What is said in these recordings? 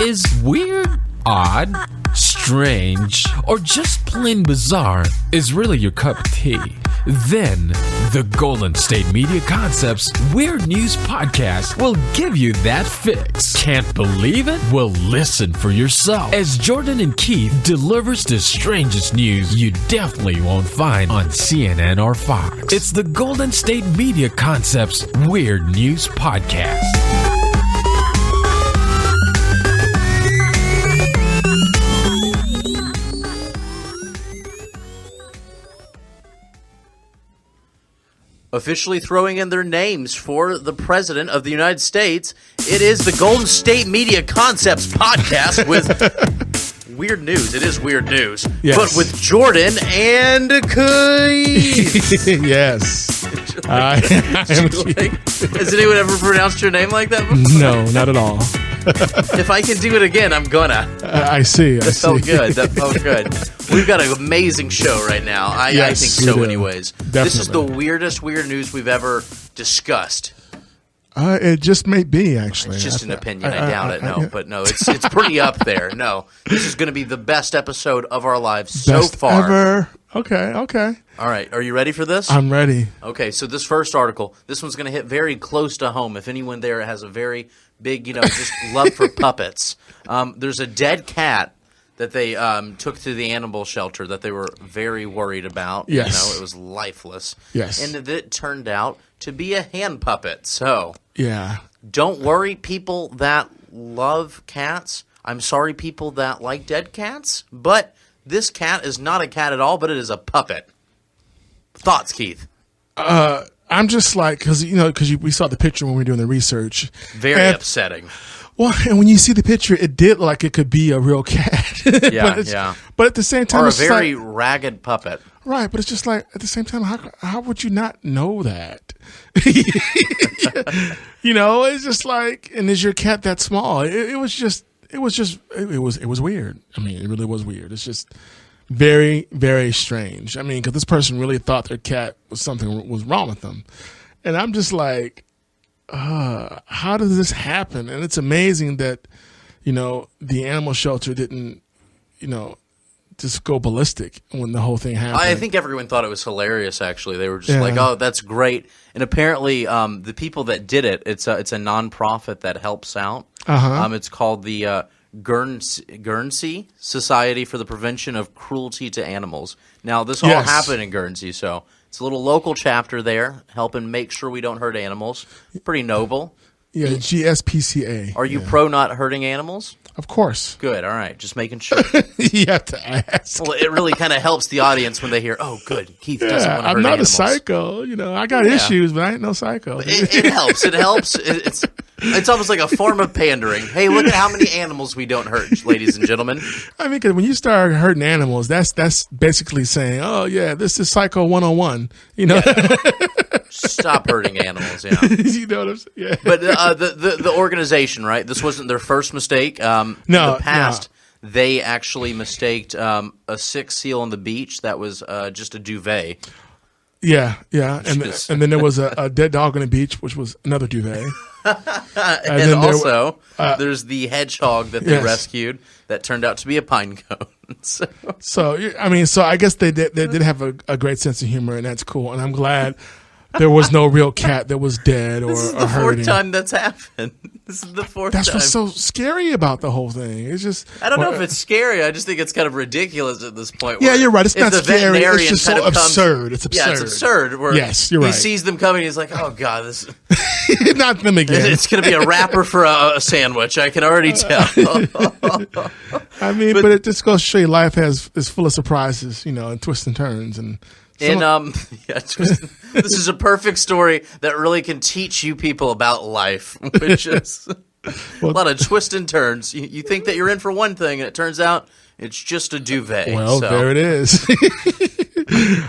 Is weird, odd, strange, or just plain bizarre is really your cup of tea? Then the Golden State Media Concepts Weird News Podcast will give you that fix. Can't believe it? Well, listen for yourself as Jordan and Keith delivers the strangest news you definitely won't find on CNN or Fox. It's the Golden State Media Concepts Weird News Podcast. Officially throwing in their names for the President of the United States, it is the Golden State Media Concepts Podcast with weird news. It is weird news, yes. But with Jordan and Keith. Yes. Has anyone ever pronounced your name like that before? No, not at all. If I can do it again, I'm gonna. I see. That felt good. That felt good. We've got an amazing show right now. I think so anyways. Definitely. This is the weirdest weird news we've ever discussed. It just may be, actually. It's just an opinion. I doubt it. No, but no, it's pretty up there. No, this is going to be the best episode of our lives so far. Ever. Okay. All right, are you ready for this? I'm ready. Okay, so this first article, this one's going to hit very close to home. If anyone there has a very big, just love for puppets. There's a dead cat that they took to the animal shelter that they were very worried about. Yes. It was lifeless. Yes. And it turned out to be a hand puppet. So Yeah. don't worry, people that love cats. I'm sorry, people that like dead cats. But this cat is not a cat at all, but it is a puppet. Thoughts, Keith? I'm just like, because we saw the picture when we were doing the research. Very upsetting. Well, and when you see the picture, it did look like it could be a real cat. Yeah. But at the same time, Or a it's very like, ragged puppet. right, but it's just like, at the same time, how would you not know that? It's just like, and is your cat that small? It was weird. I mean, it really was weird. It's just very, very strange. I mean, because this person really thought their cat was wrong with them. And I'm just like, how does this happen? And it's amazing that, the animal shelter didn't, just go ballistic when the whole thing happened. I think everyone thought it was hilarious, actually. They were just like, oh, that's great. And apparently the people that did it, it's a nonprofit that helps out. It's called the Guernsey Society for the Prevention of Cruelty to Animals. Now, this all happened in Guernsey, so it's a little local chapter there helping make sure we don't hurt animals. Pretty noble. Yeah, GSPCA. Are you pro not hurting animals? Of course. Good, all right. Just making sure. You have to ask. Well, it really kind of helps the audience when they hear, oh, good, Keith doesn't want to hurt I'm not animals. a psycho. I got issues, but I ain't no psycho. It helps. It helps. It's almost like a form of pandering. Hey, look at how many animals we don't hurt, ladies and gentlemen. I mean, because when you start hurting animals, that's basically saying, oh, yeah, this is Psycho 101. Yeah. Stop hurting animals, You know what I'm saying? Yeah. But the organization, right? This wasn't their first mistake. In the past, they actually mistaked a sick seal on the beach that was just a duvet. Yeah. And then there was a dead dog on the beach, which was another duvet. and also, there's the hedgehog that they rescued that turned out to be a pine cone. So I guess they did have a great sense of humor, and that's cool. And I'm glad there was no real cat that was dead or hurting. This is the fourth time that's happened. This is the fourth time. That's what's so scary about the whole thing. It's just I don't know if it's scary. I just think it's kind of ridiculous at this point. Yeah, you're right. It's not scary. It's just so absurd. It's absurd. Yeah, it's absurd. Where yes, you're right. He sees them coming. He's like, oh, God. This not them again. It's going to be a wrapper for a sandwich. I can already tell. I mean, but it just goes to show you life is full of surprises, and twists and turns. This is a perfect story that really can teach you people about life, which is a lot of twists and turns. You think that you're in for one thing, and it turns out it's just a duvet. Well, there it is.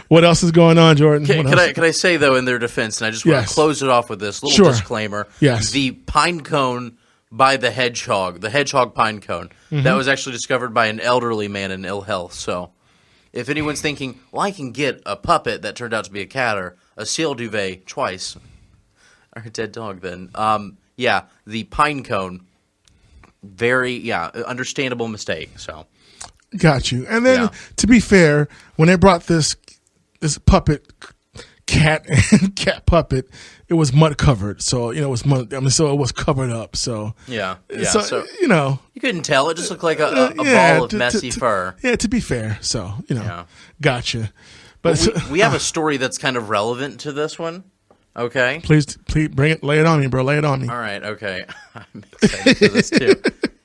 What else is going on, Jordan? Can I say, though, in their defense, and I just want to close it off with this little disclaimer. Yes. The pine cone by the hedgehog pine cone, that was actually discovered by an elderly man in ill health, so if anyone's thinking, well, I can get a puppet that turned out to be a cat or a seal duvet twice, or a dead dog then, the pine cone very understandable mistake. So, got you. And then to be fair, when they brought this puppet cat and cat puppet, it was mud covered, so it was mud. I mean, so it was covered up. So so you couldn't tell. It just looked like a ball of messy fur. Yeah, to be fair, so gotcha. But we have a story that's kind of relevant to this one. Okay, please bring it. Lay it on me, bro. Lay it on me. All right. Okay, I'm excited for this too.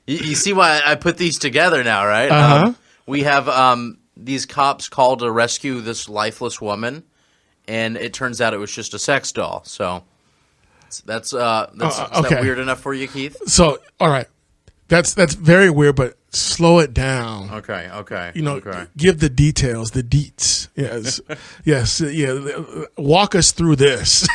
You see why I put these together now, right? We have these cops called to rescue this lifeless woman. And it turns out it was just a sex doll. So that's is that weird enough for you, Keith? So all right, that's very weird, but slow it down. Okay. Give the details, the deets. Yes, walk us through this.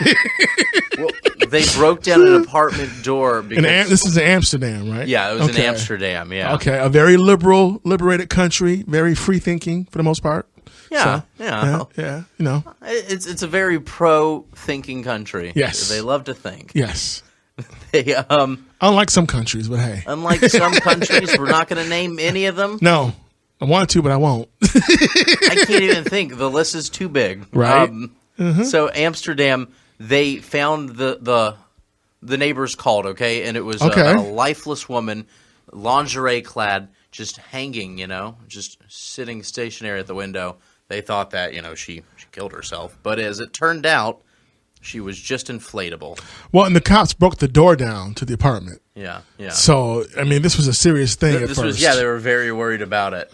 Well, they broke down an apartment door. This is in Amsterdam, right? Yeah, it was in Amsterdam. Yeah. Okay, a very liberal, liberated country, very free thinking for the most part. Yeah. It's a very pro-thinking country. Yes. They love to think. Yes. They unlike some countries, but hey. Unlike some countries, we're not going to name any of them. No. I wanted to, but I won't. I can't even think. The list is too big. Right. So Amsterdam, they found the neighbors called, okay? And it was a lifeless woman, lingerie clad, just hanging, just sitting stationary at the window. They thought that, she killed herself. But as it turned out, she was just inflatable. Well, and the cops broke the door down to the apartment. Yeah. So, I mean, this was a serious thing at first. They were very worried about it.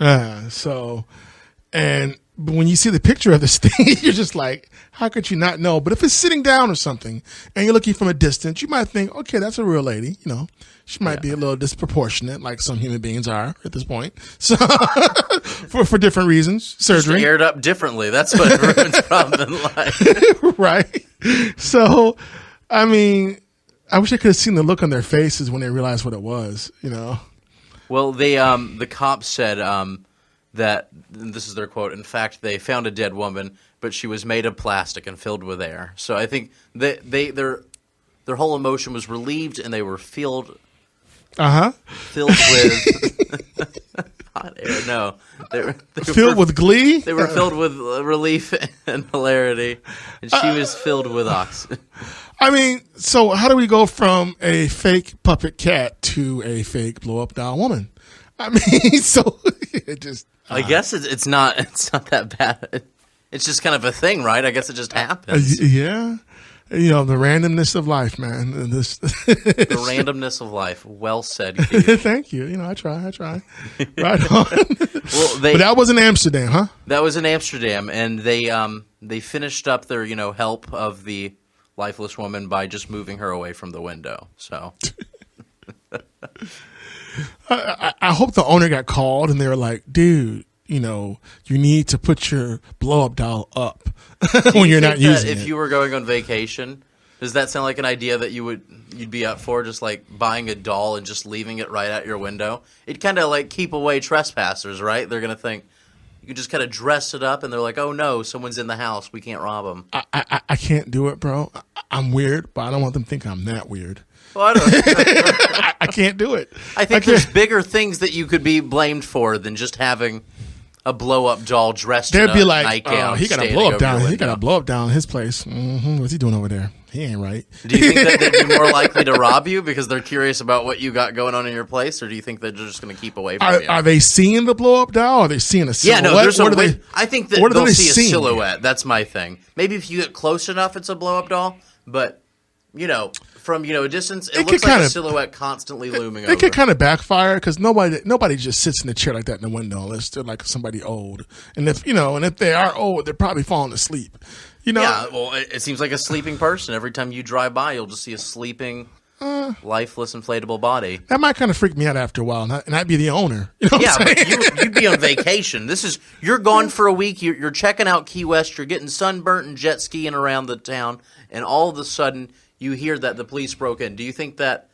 But when you see the picture of this thing, you're just like, how could you not know? But if it's sitting down or something, and you're looking from a distance, you might think, okay, that's a real lady, She might be a little disproportionate, like some human beings are at this point. So, for different reasons, surgery. Just aired up differently. That's what everyone's problem in life. Right. So, I mean, I wish I could have seen the look on their faces when they realized what it was, Well, they the cops said that, and this is their quote, in fact, they found a dead woman, but she was made of plastic and filled with air. So I think their whole emotion was relieved, and they were filled with hot air. No, they were filled with glee. They were filled with relief and hilarity, and she was filled with oxygen. I mean, so how do we go from a fake puppet cat to a fake blow up doll woman? I mean, so it just. I guess it's not that bad. It's just kind of a thing, right? I guess it just happens. Yeah. The randomness of life, man. The randomness of life. Well said, Keith. Thank you. I try. Right on. Well, but that was in Amsterdam, huh? That was in Amsterdam, and they finished up their help of the lifeless woman by just moving her away from the window. So. I hope the owner got called and they were like, dude, you need to put your blow-up doll up when you're not using it. If you were going on vacation, does that sound like an idea that you'd be up for, just like buying a doll and just leaving it right at your window? It'd kind of like keep away trespassers, right? They're going to think you could just kind of dress it up and they're like, oh no, someone's in the house. We can't rob them. I can't do it, bro. I'm weird, but I don't want them to think I'm that weird. Well, I don't I can't do it. I think there's bigger things that you could be blamed for than just having a blow-up doll dressed in a nightgown. He got a blow-up down. He got a blow-up down his place. What's he doing over there? He ain't right. Do you think that they'd be more likely to rob you because they're curious about what you got going on in your place, or do you think they're just going to keep away from you? Are they seeing the blow-up doll? Or are they seeing a silhouette? Yeah, no, there's I think that they'll see a silhouette. That's my thing. Maybe if you get close enough, it's a blow-up doll, but from a distance, it looks like a silhouette constantly looming over. It can kind of backfire because nobody just sits in a chair like that in the window unless they're like somebody old. And if they are old, they're probably falling asleep. Yeah, well, it seems like a sleeping person. Every time you drive by, you'll just see a sleeping, lifeless, inflatable body. That might kind of freak me out after a while, and I'd be the owner. But you'd be on vacation. You're gone for a week. You're checking out Key West. You're getting sunburnt and jet skiing around the town, and all of a sudden you hear that the police broke in. Do you think that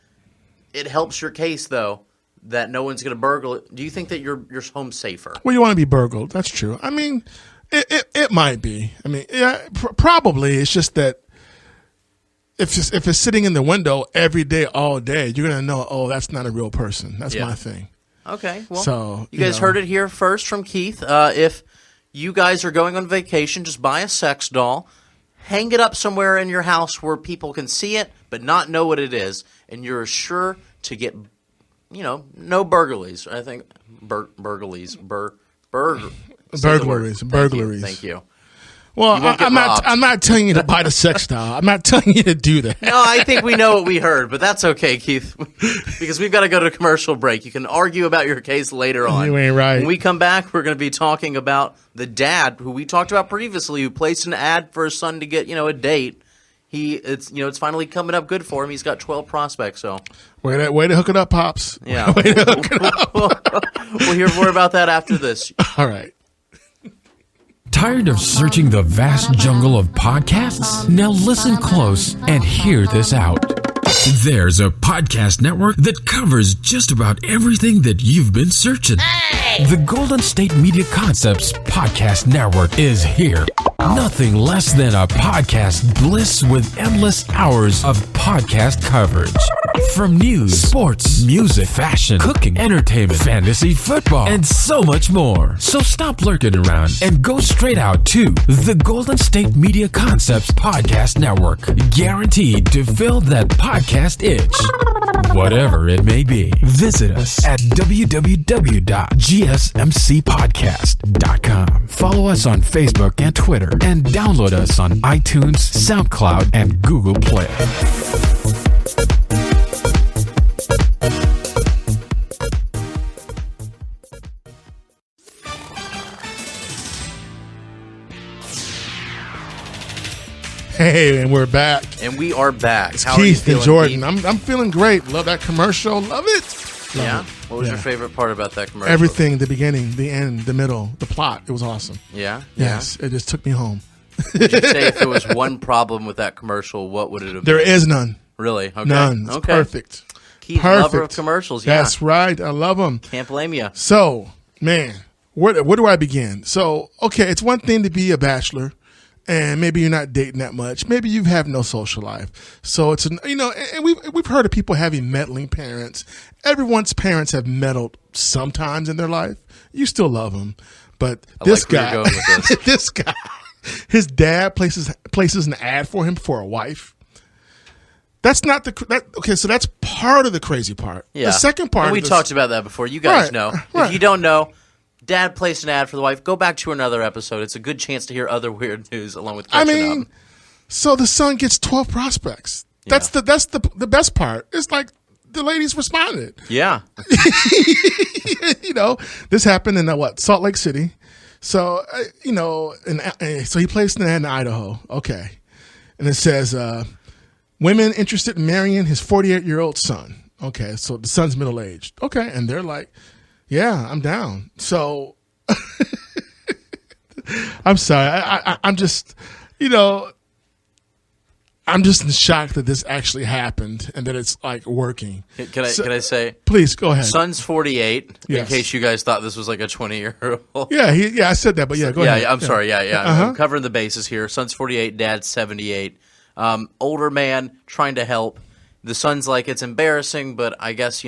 it helps your case, though, that no one's going to burgle it? Do you think that you're home safer? Well, you want to be burgled. That's true. I mean, it might be. I mean, yeah, probably. It's just that if it's sitting in the window every day, all day, you're gonna know. Oh, that's not a real person. That's my thing. Okay. Well, so you guys heard it here first from Keith. If you guys are going on vacation, just buy a sex doll, hang it up somewhere in your house where people can see it but not know what it is, and you're sure to get, no burglaries. I think burglaries. Thank you. Well, I'm not telling you to buy the sex doll. I'm not telling you to do that. No, I think we know what we heard, but that's okay, Keith, because we've got to go to a commercial break. You can argue about your case later on. You ain't right. When we come back, we're going to be talking about the dad who we talked about previously, who placed an ad for his son to get, a date. It's finally coming up good for him. He's got 12 prospects. So way to hook it up, Pops. Yeah, way to hook it up. We'll hear more about that after this. All right. Tired of searching the vast jungle of podcasts? Now listen close and hear this out. There's a podcast network that covers just about everything that you've been searching. Hey! The Golden State Media Concepts Podcast Network is here. Nothing less than a podcast bliss with endless hours of podcast coverage. From news, sports, music, fashion, cooking, entertainment, fantasy, football, and so much more. So stop lurking around and go straight out to the Golden State Media Concepts Podcast Network. Guaranteed to fill that podcast itch. Whatever it may be. Visit us at www.gsmcpodcast.com. Follow us on Facebook and Twitter, and download us on iTunes, SoundCloud, and Google Play. Hey, and we're back. And we are back. It's Keith and Jordan. I'm feeling great. Love that commercial. Love it. Love it. What was your favorite part about that commercial? Everything. The beginning, the end, the middle, the plot. It was awesome. Yeah? Yes. It just took me home. Would you say if there was one problem with that commercial, what would it have been? There is none. Really? Okay. None. It's perfect. Keith, lover of commercials. Yeah. That's right. I love them. Can't blame you. So, man, where do I begin? So, okay, it's one thing to be a bachelor, and maybe you're not dating that much. Maybe you have no social life. So it's and we've heard of people having meddling parents. Everyone's parents have meddled sometimes in their life. You still love them, but this guy, this guy, his dad places an ad for him for a wife. That's not okay. So that's part of the crazy part. Yeah. The second part. And we talked about that before. You guys know. If you don't know, Dad placed an ad for the wife. Go back to another episode. It's a good chance to hear other weird news along with catching up. So the son gets 12 prospects. That's the best part. It's like the ladies responded. Yeah. This happened in Salt Lake City. So so he placed an ad in Idaho. Okay, and it says women interested in marrying his 48-year-old son. Okay, so the son's middle aged. Okay, and they're like, yeah, I'm down. So I'm sorry. I'm just, I'm just in shock that this actually happened and that it's like working. Can I say? Please go ahead. Son's 48. Yes. In case you guys thought this was like a 20-year-old. Yeah, I said that, but go ahead. I'm sorry. Yeah. I'm covering the bases here. Son's 48. Dad's 78. Older man trying to help. The son's like, it's embarrassing, but I guess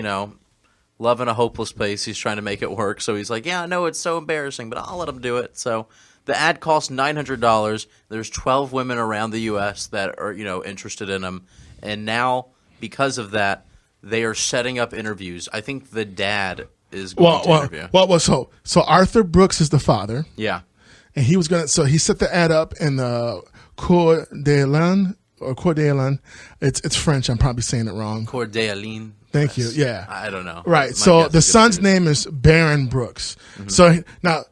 love in a hopeless place. He's trying to make it work. So he's like, yeah, I know it's so embarrassing, but I'll let him do it. So the ad costs $900. There's 12 women around the U.S. that are, interested in him. And now, because of that, they are setting up interviews. I think the dad is going to interview. So Arthur Brooks is the father. Yeah. And he was so he set the ad up in the Coeur d'Alene. It's French. I'm probably saying it wrong. Coeur d'Alene. Thank you. Yeah. I don't know. Right. So the son's name is Baron Brooks. Mm-hmm. So now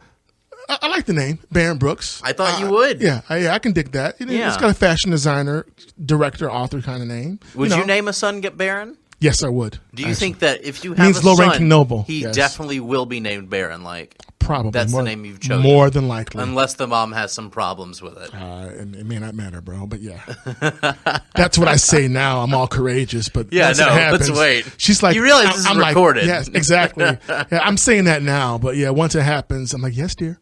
I like the name Baron Brooks. I thought you would. Yeah, I can dig that. It's got a fashion designer, director, author kind of name. Would you name a son Baron? Yes, I would. Do you think that if you have a low-ranking noble, he definitely will be named Baron? Probably. That's the name you've chosen. More than likely. Unless the mom has some problems with it. It may not matter, bro, but yeah. That's what I say now. I'm all courageous, but let's wait. She's like, you realize this is recorded. Yes, exactly. Yeah, I'm saying that now, but yeah, once it happens, I'm like, yes, dear.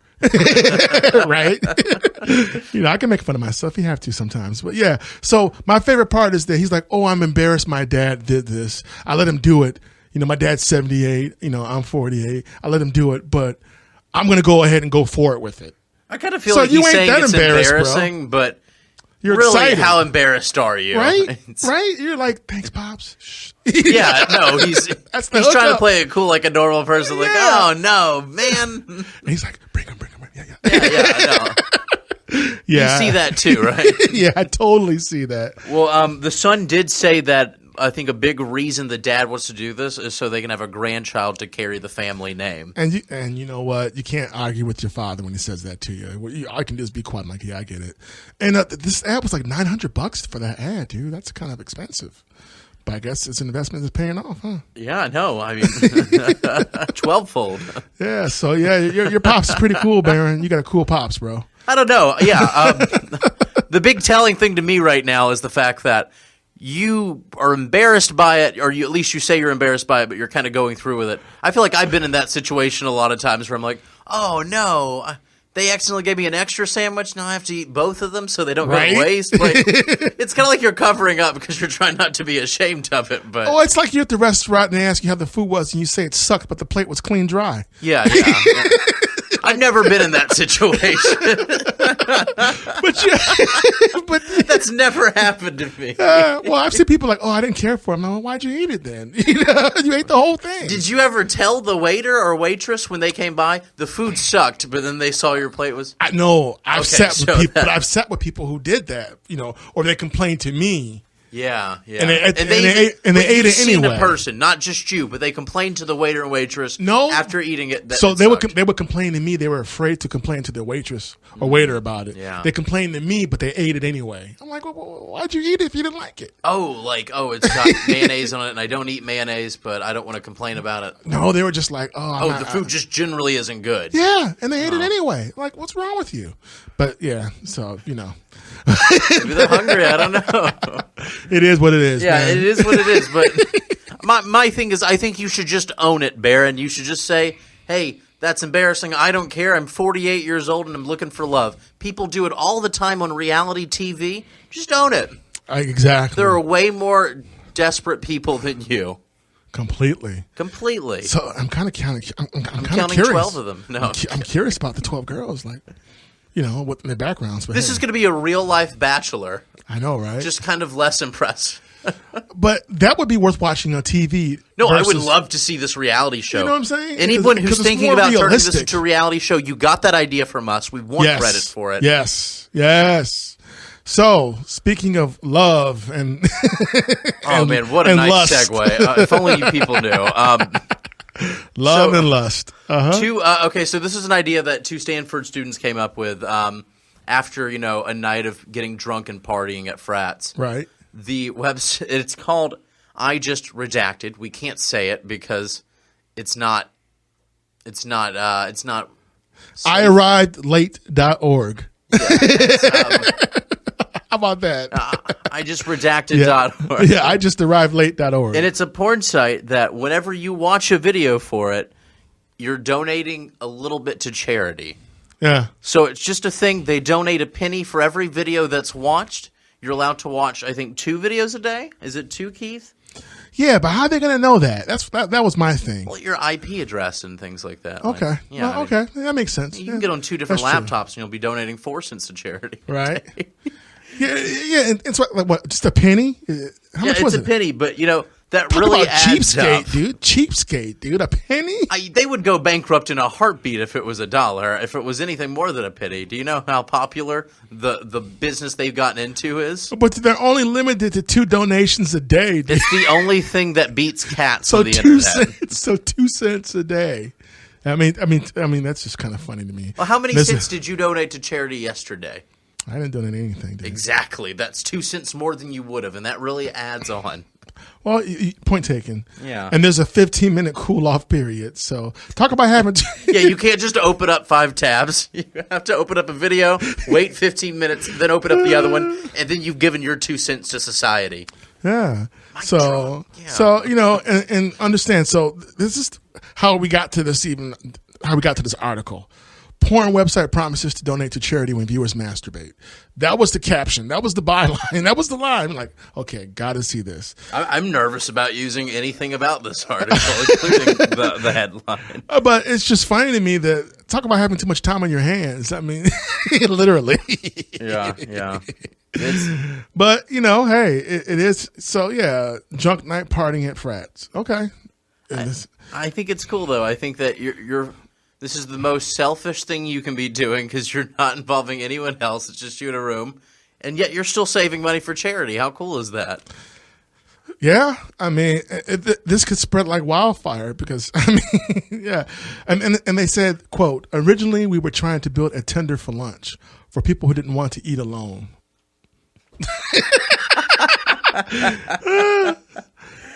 Right? I can make fun of myself. You have to sometimes. But yeah. So my favorite part is that he's like, oh, I'm embarrassed my dad did this. I let him do it. My dad's 78. I'm 48. I let him do it, but I'm going to go ahead and go for it with it. I kind of feel like he's saying it's embarrassing, but you're really, excited. How embarrassed are you? Right? Right? You're like, thanks, Pops. Shh. Yeah, no, he's trying to play it cool like a normal person. Like, oh, no, man. And he's like, bring him. Yeah. Yeah, no. Yeah. You see that too, right? Yeah, I totally see that. Well, the son did say that I think a big reason the dad wants to do this is so they can have a grandchild to carry the family name. And you know what? You can't argue with your father when he says that to you. I can just be quiet, like, yeah, I get it. And this ad was like $900 for that ad, dude. That's kind of expensive. But I guess it's an investment that's paying off, huh? Yeah, no, I mean, 12-fold. Yeah, so yeah, your pops is pretty cool, Baron. You got a cool pops, bro. I don't know. Yeah, the big telling thing to me right now is the fact that you are embarrassed by it, or at least you say you're embarrassed by it, but you're kind of going through with it. I feel like I've been in that situation a lot of times where I'm like, oh, no, they accidentally gave me an extra sandwich. Now I have to eat both of them so they don't go to waste. Like, it's kind of like you're covering up because you're trying not to be ashamed of it. But it's like you're at the restaurant and they ask you how the food was and you say it sucked, but the plate was clean dry. Yeah. I've never been in that situation. but that's never happened to me. Well, I've seen people like, oh, I didn't care for it. I'm like, well, why'd you eat it then? You ate the whole thing. Did you ever tell the waiter or waitress when they came by the food sucked, but then they saw your plate was? I've sat with people who did that, or they complained to me. Yeah. And they ate it anyway. A person, not just you, but they complained to the waiter and waitress. After eating it. They would complain to me. They were afraid to complain to the waitress or waiter about it. Yeah. They complained to me, but they ate it anyway. I'm like, well, why'd you eat it if you didn't like it? It's got mayonnaise on it, and I don't eat mayonnaise, but I don't want to complain about it. No, they were just like, the food just generally isn't good. Yeah, and they ate it anyway. Like, what's wrong with you? But yeah, so maybe they're hungry. I don't know. It is what it is. Yeah, man. it is what it is. But my thing is, I think you should just own it, Baron. You should just say, hey, that's embarrassing. I don't care. I'm 48 years old and I'm looking for love. People do it all the time on reality TV. Just own it. Exactly. There are way more desperate people than you. Completely. So I'm kind of counting. I'm counting curious. 12 of them. No, I'm curious about the 12 girls. Like, what their backgrounds. But this is going to be a real life Bachelor. I know, right? Just kind of less impressed. But that would be worth watching on TV. No, I would love to see this reality show. You know what I'm saying? Anyone who's thinking about turning this into a reality show, you got that idea from us. We want credit for it. Yes. So, speaking of love and man, what a nice lust. segue. If only you people knew. Love and lust. Okay, so this is an idea that two Stanford students came up with after, a night of getting drunk and partying at frats. Right. The website, it's called I Just Redacted. We can't say it because it's not I arrived late.org. Yeah, How about that? I just redacted.org. Yeah, I just arrived late.org. And it's a porn site that whenever you watch a video for it, you're donating a little bit to charity. Yeah. So it's just a thing. They donate a penny for every video that's watched. You're allowed to watch, I think, 2 videos a day. Is it 2, Keith? Yeah, but how are they going to know that? That was my thing. Well, your IP address and things like that. Okay. Like, yeah, okay. That makes sense. You can get on 2 different laptops and you'll be donating 4 cents to charity. Right. Yeah. It's what? Just a penny? How much was it? It's a penny, but that Talk really about adds up. Cheapskate, dude. A penny? They would go bankrupt in a heartbeat if it was $1. If it was anything more than a penny. Do you know how popular the business they've gotten into is? But they're only limited to 2 donations a day, dude. It's the only thing that beats cats so on the 2 internet. Cents, so 2 cents a day. I mean, that's just kind of funny to me. Well, how many cents did you donate to charity yesterday? I didn't donate anything, dude. Exactly. That's 2 cents more than you would have, and that really adds on. Well, point taken. Yeah. And there's a 15-minute cool-off period. So talk about having Yeah, you can't just open up 5 tabs. You have to open up a video, wait 15 minutes, then open up the other one, and then you've given your 2 cents to society. Yeah. So and understand. So this is how we got to this article. porn website promises to donate to charity when viewers masturbate. That was the caption. That was the byline. That was the line. I'm like, okay, got to see this. I'm nervous about using anything about this article, including the headline. But it's just funny to me that talk about having too much time on your hands. I mean, literally. Yeah. But, you know, hey, it is. So, yeah, drunk night partying at frats. Okay. I think it's cool, though. I think that this is the most selfish thing you can be doing because you're not involving anyone else. It's just you in a room. And yet you're still saving money for charity. How cool is that? Yeah. I mean, this could spread like wildfire because, I mean, yeah. And they said, quote, originally we were trying to build a tender for lunch for people who didn't want to eat alone.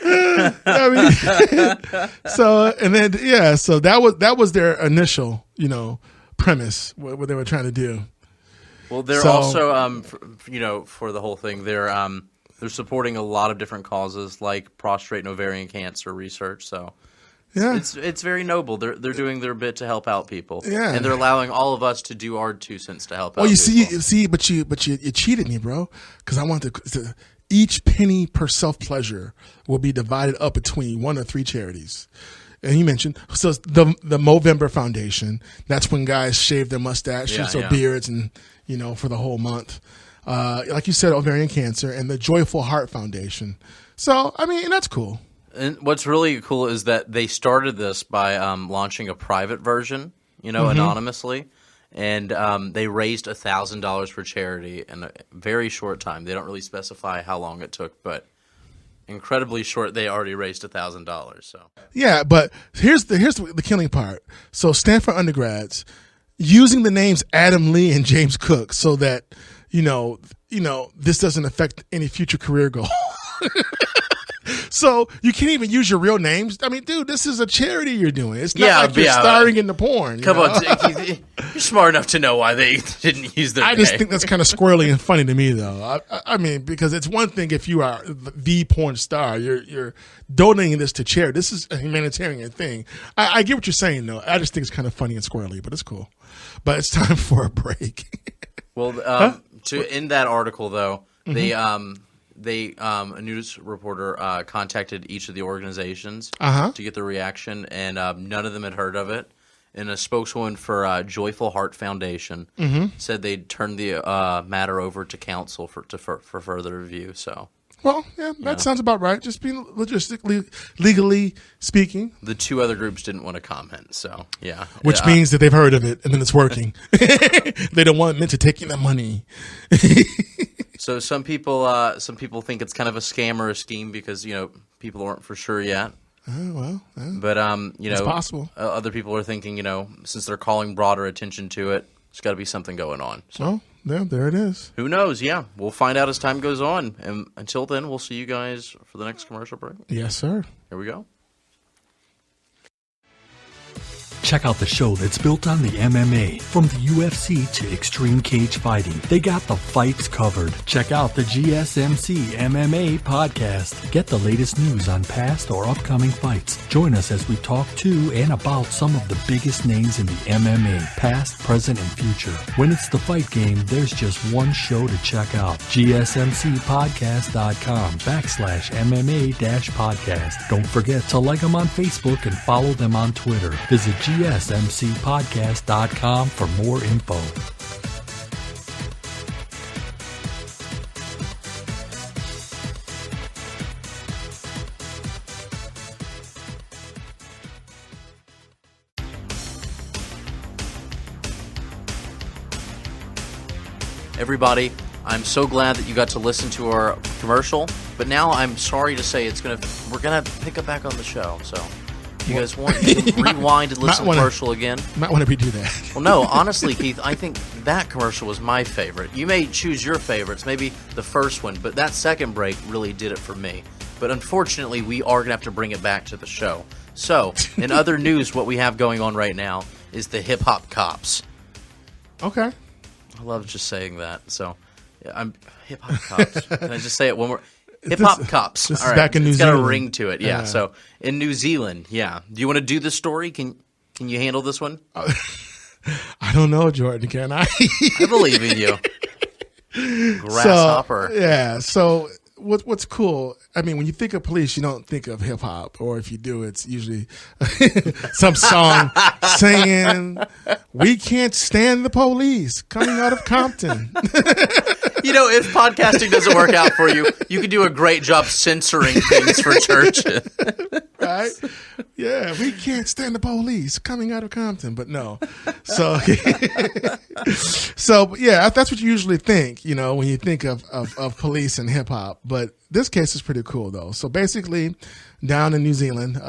I mean, so that was their initial, you know, premise what they were trying to do. Well, they're also for the whole thing they're supporting a lot of different causes like prostate and ovarian cancer research. So yeah, it's very noble. They're doing their bit to help out people. Yeah, and they're allowing all of us to do our 2 cents to help out. Well, you see, but you cheated me, bro, because I wanted to. Each penny per self-pleasure will be divided up between 1 or 3 charities. And you mentioned, so the Movember Foundation, that's when guys shave their mustaches or beards and, you know, for the whole month. Like you said, ovarian cancer, and the Joyful Heart Foundation. So, I mean, that's cool. And what's really cool is that they started this by launching a private version, you know, anonymously. And they raised $1,000 for charity in a very short time. They don't really specify how long it took, but incredibly short. They already raised $1,000. So yeah, but here's the killing part. So Stanford undergrads using the names Adam Lee and James Cook so that you know this doesn't affect any future career goal. So you can't even use your real names. I mean, dude, this is a charity you're doing. It's not like you're starring in the porn. Come on, you're smart enough to know why they didn't use their name. I just think that's kind of squirrely and funny to me, though. I mean, because it's one thing if you are the porn star, you're donating this to charity. This is a humanitarian thing. I get what you're saying, though. I just think it's kind of funny and squirrely, but it's cool. But it's time for a break. Well, to end that article, though, a news reporter contacted each of the organizations to get their reaction, and none of them had heard of it. And a spokeswoman for Joyful Heart Foundation said they'd turn the matter over to council for further review. So, well, yeah, that sounds about right. Just being legally speaking. The 2 other groups didn't want to comment, so yeah. Which means that they've heard of it and then it's working. They don't want men to take in the money. So some people think it's kind of a scam or a scheme because people aren't for sure yet. Well, but it's possible. Other people are thinking since they're calling broader attention to it, there's got to be something going on. So there it is. Who knows? Yeah, we'll find out as time goes on. And until then, we'll see you guys for the next commercial break. Yes, sir. Here we go. Check out the show that's built on the MMA. From the UFC to extreme cage fighting, they got the fights covered. Check out the GSMC MMA podcast. Get the latest news on past or upcoming fights. Join us as we talk to and about some of the biggest names in the MMA, past, present, and future. When it's the fight game, there's just one show to check out. GSMCpodcast.com/MMA-podcast. Don't forget to like them on Facebook and follow them on Twitter. Visit GSMCpodcast.com for more info. Everybody, I'm so glad that you got to listen to our commercial, but now I'm sorry to say we're gonna pick up back on the show, so you guys want to rewind and listen to the commercial again? Might want to redo that. Well, no, honestly, Keith, I think that commercial was my favorite. You may choose your favorites, maybe the first one, but that second break really did it for me. But unfortunately, we are going to have to bring it back to the show. So, in other news, what we have going on right now is the hip-hop cops. Okay. I love just saying that. So, I'm hip-hop cops. Can I just say it one more? Hip-hop cops. This is back in New Zealand. It's got a Zealand. ring to it, yeah. So, in New Zealand, yeah. Do you want to do the story? Can you handle this one? I don't know, Jordan. Can I? I believe in you. Grasshopper. So what's cool? I mean, when you think of police, you don't think of hip hop, or if you do, it's usually some song saying, "We can't stand the police," coming out of Compton. If podcasting doesn't work out for you, you can do a great job censoring things for churches. Right? Yeah, we can't stand the police coming out of Compton, but no. So, that's what you usually think, when you think of police and hip hop. But this case is pretty cool, though. So basically, down in New Zealand,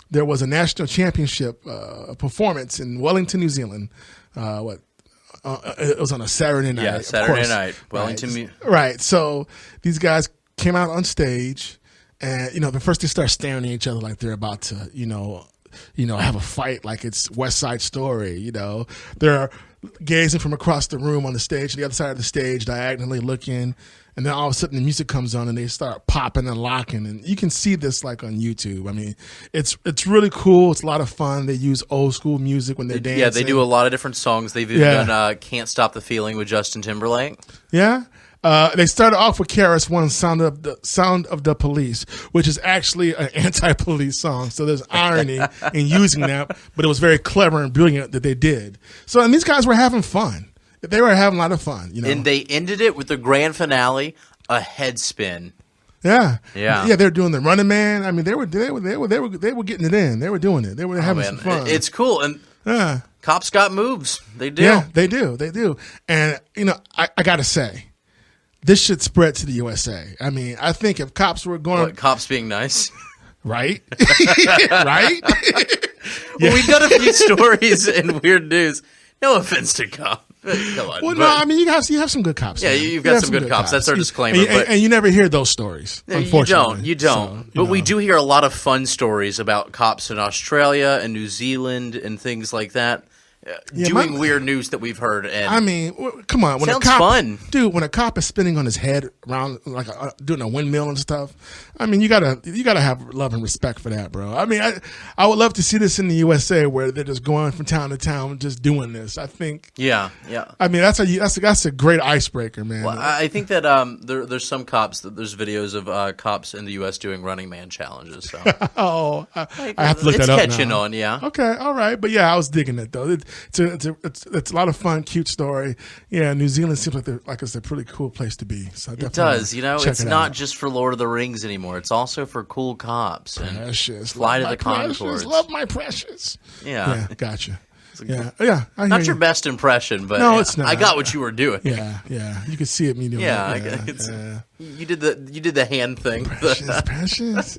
there was a national championship performance in Wellington, New Zealand. It was on a Saturday night. Yeah, Saturday night. Wellington. Right. So these guys came out on stage, and the first they start staring at each other like they're about to, have a fight, like it's West Side Story. They're gazing from across the room on the stage, to the other side of the stage, diagonally looking. And then all of a sudden the music comes on and they start popping and locking. And you can see this like on YouTube. I mean, it's really cool. It's a lot of fun. They use old school music when they're dancing. Yeah, they do a lot of different songs. They've even done Can't Stop the Feeling with Justin Timberlake. Yeah. They started off with KRS-One, Sound of the Police, which is actually an anti-police song. So there's irony in using that, but it was very clever and brilliant that they did. So, and these guys were having fun. They were having a lot of fun, And they ended it with the grand finale, a head spin. Yeah. Yeah. They're doing the Running Man. I mean, they were getting it in. They were doing it. They were having some fun. It's cool. And cops got moves. They do. Yeah, they do. And I gotta say, this should spread to the USA. I mean, I think if cops were going, cops being nice, right, right. Well, we've got a few stories in weird news. No offense to cops. Come on. Well, no, I mean, you have some good cops. Yeah, you've got some good cops. That's our disclaimer. And you never hear those stories, unfortunately. You don't. But we do hear a lot of fun stories about cops in Australia and New Zealand and things like that. Doing weird news that we've heard. And I mean, come on. When sounds a cop, fun. Dude, when a cop is spinning on his head around like doing a windmill and stuff, I mean, you gotta have love and respect for that, bro. I mean, I would love to see this in the USA where they're just going from town to town just doing this. I think. Yeah. I mean, that's a great icebreaker, man. Well, I think that there's some cops there's videos of cops in the U.S. doing Running Man challenges. So. I have to look that up. It's catching on, yeah. Okay, all right, but yeah, I was digging it though. It's a lot of fun, cute story. Yeah, New Zealand seems like it's a pretty cool place to be. So it does. It's not just for Lord of the Rings anymore. It's also for cool cops. Precious. Fly to the Concords. Love my precious. Yeah. Gotcha. Yeah. Not your best impression, but no, it's not. I got what you were doing. Yeah. You can see it me doing it. You did the hand thing. Precious.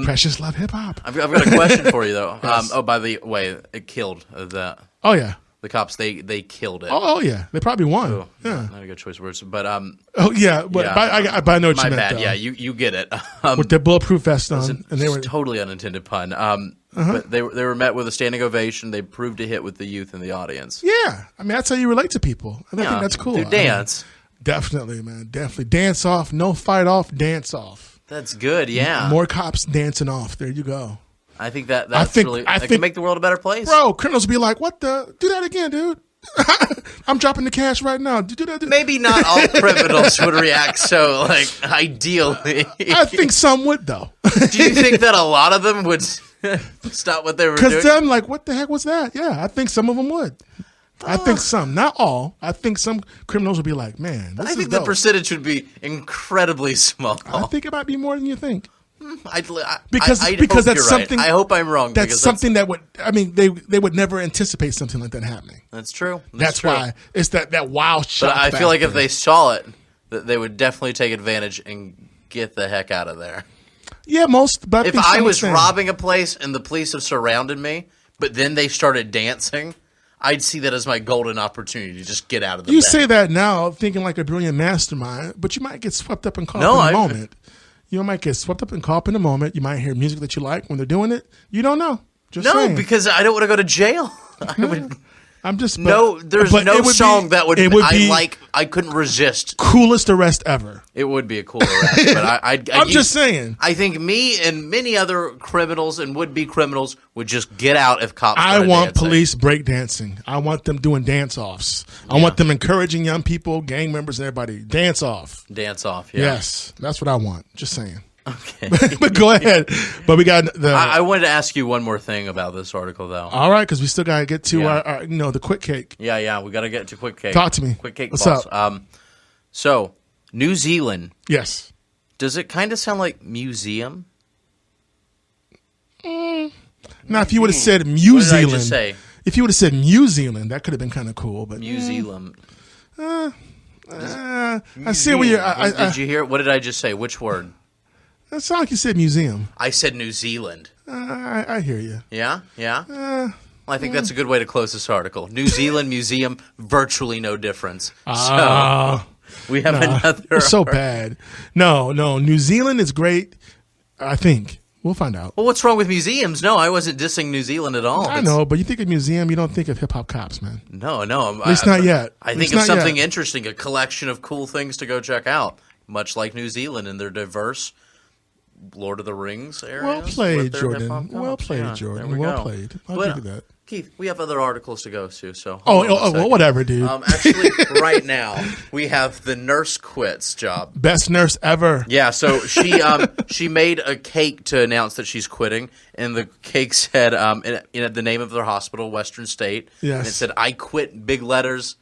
Precious love hip hop. I've got a question for you though. Yes. By the way, it killed the. Oh yeah. The cops they killed it. Oh yeah, they probably won. Oh, yeah, not a good choice of words, but Oh yeah, but I know what you meant. My bad. Though. Yeah, you get it. With their bulletproof vest on, and they were totally unintended pun. But they were met with a standing ovation. They proved a hit with the youth in the audience. Yeah, I mean that's how you relate to people. I think that's cool. Do dance. Definitely, man. Definitely dance off. No fight off. Dance off. That's good. Yeah. More cops dancing off. There you go. I think that can make the world a better place. Bro, criminals be like, "What the? Do that again, dude." I'm dropping the cash right now. Do that. Maybe not all criminals would react so ideally. I think some would though. Do you think that a lot of them would stop what they were doing? Because then, what the heck was that? Yeah, I think some of them would. I think some, not all. I think some criminals would be like, "Man, this I think dope." The percentage would be incredibly small. I think it might be more than you think. Because that's something. Right. I hope I'm wrong. That's something that would. I mean, they would never anticipate something like that happening. That's true. That's why it's that wild shot. But I feel like if they saw it, that they would definitely take advantage and get the heck out of there. Yeah, But if I was robbing a place and the police have surrounded me, but then they started dancing, I'd see that as my golden opportunity to just get out of the. You say that now, thinking like a brilliant mastermind, but you might get swept up and caught in the moment. You might get swept up and caught up in a moment. You might hear music that you like when they're doing it. You don't know. Just saying. Because I don't want to go to jail. I'm just there's no song that would I couldn't resist. Coolest arrest ever. It would be a cool arrest, but I'm just saying. I think me and many other criminals and would-be criminals would just get out if cops. I want dancing. Police breakdancing. I want them doing dance-offs. I want them encouraging young people, gang members, and everybody dance off. Dance off. Yeah. Yes, that's what I want. Just saying. Okay. But go ahead. But we got the. I wanted to ask you one more thing about this article, though. All right, because we still got to get to our the quick cake. Yeah, we got to get to quick cake. Talk to me. Quick cake. What's boss. up? So New Zealand. Yes. Does it kind of sound like museum? Now, if you would have said New Zealand, if you would have said New Zealand, that could have been kind of cool. But New Zealand. I see where you're. Did you hear? What did I just say? Which word? It sounded like you said museum. I said New Zealand. I hear you. Yeah? Well, I think that's a good way to close this article. New Zealand museum, virtually no difference. So we have another. It's so bad. No. New Zealand is great. I think. We'll find out. Well, what's wrong with museums? No, I wasn't dissing New Zealand at all. I know, but you think of museum, you don't think of hip-hop cops, man. No. At least not yet. I think of something interesting, a collection of cool things to go check out, much like New Zealand and their diverse Lord of the Rings areas. Well played, Jordan. Well played, Jordan. Well played. I'll give you that. Keith, we have other articles to go to, so well, whatever, dude. Actually, right now we have the nurse quits job. Best nurse ever. Yeah, so she made a cake to announce that she's quitting, and the cake said in the name of their hospital, Western State. Yes. And it said, "I quit," big letters,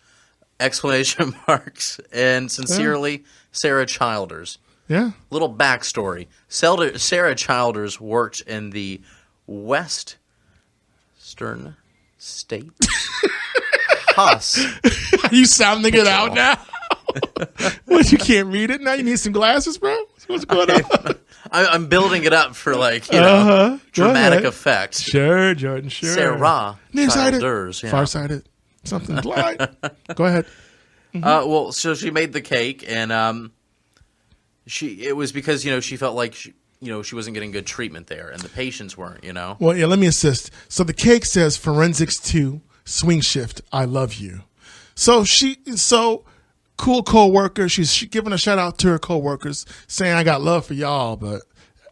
exclamation marks, and sincerely, Sarah Childers. Yeah. Little backstory: Sarah Childers worked in the Western State Hospital. Are you sounding it out now? What, you can't read it now? You need some glasses, bro? What's going on? I'm building it up for dramatic effect. Sure, Jordan. Sure. Sarah Childers. Yeah. Farsighted. Something blind. Go ahead. Well, so she made the cake, and it was because she felt like she wasn't getting good treatment there, and the patients weren't. Well, yeah. Let me assist. So the cake says Forensics 2 Swing Shift. I love you. So cool co-worker. She's giving a shout out to her co-workers, saying, "I got love for y'all, but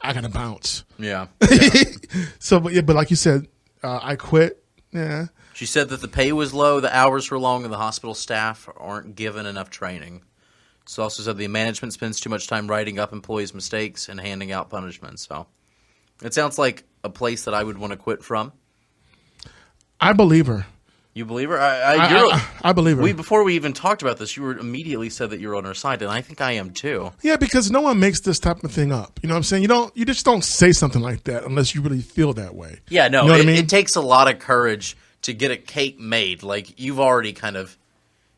I gotta bounce." Yeah. So, but like you said, I quit. Yeah. She said that the pay was low, the hours were long, and the hospital staff aren't given enough training. She also said the management spends too much time writing up employees' mistakes and handing out punishments. So it sounds like a place that I would want to quit from. I believe her. You believe her? I believe her. Before we even talked about this, you immediately said that you're on her side, and I think I am too. Yeah, because no one makes this type of thing up. You know what I'm saying? You just don't say something like that unless you really feel that way. Yeah, no. You know what I mean? It takes a lot of courage to get a cake made. Like, you've already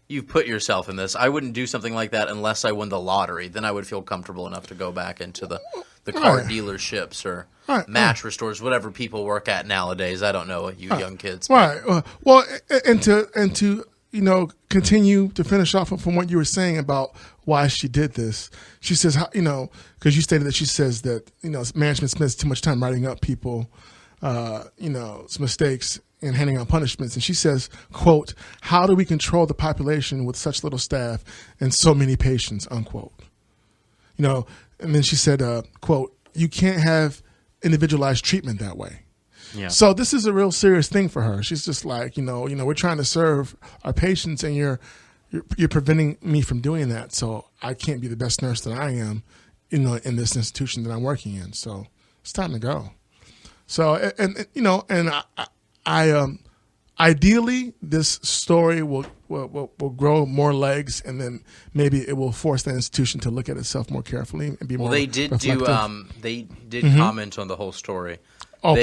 you've put yourself in this. I wouldn't do something like that unless I won the lottery. Then I would feel comfortable enough to go back into the car dealerships or mattress stores, whatever people work at nowadays. I don't know what you young kids. Right. Well, and to continue to finish off from what you were saying about why she did this. She says, because you stated that she says that management spends too much time writing up people, mistakes and handing out punishments. And she says, quote, "How do we control the population with such little staff and so many patients," unquote. And then she said, quote, "You can't have individualized treatment that way." Yeah. So this is a real serious thing for her. She's just like, we're trying to serve our patients, and you're preventing me from doing that. So I can't be the best nurse that I am, in this institution that I'm working in. So it's time to go. So I ideally this story will grow more legs, and then maybe it will force the institution to look at itself more carefully and be more. Well, they did reflective. they did comment on the whole story. Oh,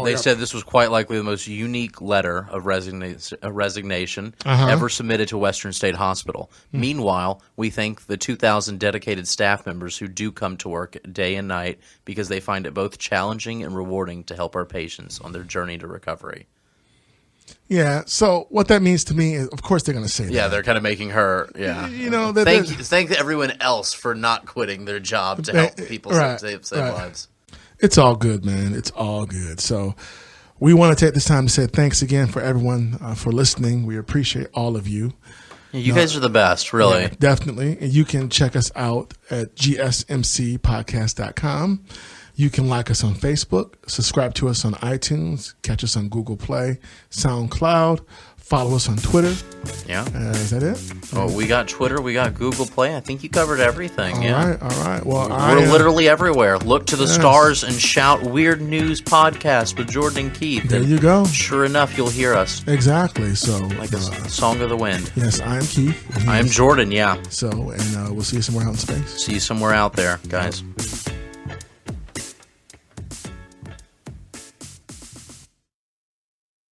they said this was quite likely the most unique letter of resignation ever submitted to Western State Hospital. Meanwhile, we thank the 2,000 dedicated staff members who do come to work day and night because they find it both challenging and rewarding to help our patients on their journey to recovery. Yeah, so what that means to me is, of course, they're going to say that. Yeah, they're kind of making her, thank everyone else for not quitting their job to help people save lives. It's all good, man. It's all good. So we want to take this time to say thanks again for everyone for listening. We appreciate all of you. You guys are the best, really. Yeah, definitely. And you can check us out at gsmcpodcast.com. You can like us on Facebook, subscribe to us on iTunes, catch us on Google Play, SoundCloud, follow us on Twitter. Yeah. Is that it? Oh, we got Twitter, we got Google Play. I think you covered everything. All right. Well, we're literally everywhere. Look to the stars and shout Weird News Podcast with Jordan and Keith. There you go. Sure enough, you'll hear us. Exactly. So, like a song of the wind. Yes, I am Keith. I am Jordan, yeah. So, and we'll see you somewhere out in space. See you somewhere out there, guys.